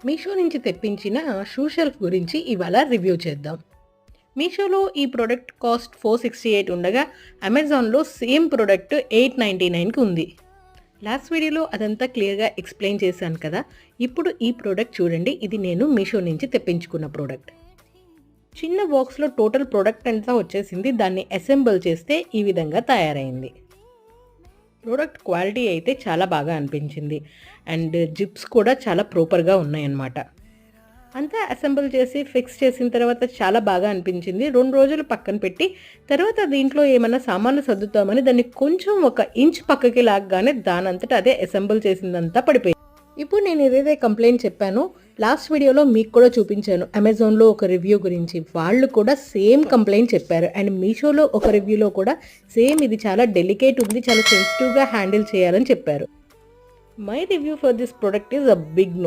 మీషో నుంచి తెప్పించిన shoe shelf గురించి ఇవాళ రివ్యూ చేద్దాం. మీషోలో ఈ ప్రోడక్ట్ కాస్ట్ 468 ఉండగా అమెజాన్లో సేమ్ ప్రోడక్ట్ 899కి ఉంది. లాస్ట్ వీడియోలో అదంతా క్లియర్గా ఎక్స్ప్లెయిన్ చేశాను కదా. ఇప్పుడు ఈ ప్రోడక్ట్ చూడండి. ఇది నేను మీషో నుంచి తెప్పించుకున్న ప్రోడక్ట్. చిన్న బాక్స్లో టోటల్ ప్రోడక్ట్ అంతా వచ్చేసింది. దాన్ని అసెంబుల్ చేస్తే ఈ విధంగా తయారైంది. ప్రోడక్ట్ క్వాలిటీ అయితే చాలా బాగా అనిపించింది. అండ్ జిప్స్ కూడా చాలా ప్రాపర్గా ఉన్నాయన్నమాట. అంతా అసెంబుల్ చేసి ఫిక్స్ చేసిన తర్వాత చాలా బాగా అనిపించింది. 2 రోజులు పక్కన పెట్టి తర్వాత దీంట్లో ఏమైనా సామాన్లు సర్దుతామని దాన్ని కొంచెం 1 ఇంచ్ పక్కకి లాగగానే దానంతట అదే అసెంబుల్ చేసిందంతా పడిపోయింది. ఇప్పుడు నేను ఏదైతే కంప్లైంట్ చెప్పానో లాస్ట్ వీడియోలో మీకు కూడా చూపించాను. అమెజాన్లో ఒక రివ్యూ గురించి వాళ్ళు కూడా సేమ్ కంప్లైంట్ చెప్పారు. అండ్ మీషోలో ఒక రివ్యూలో కూడా సేమ్ ఇది చాలా డెలికేట్ ఉంది, చాలా సెన్సిటివ్గా హ్యాండిల్ చేయాలని చెప్పారు. My review for this product is a big no.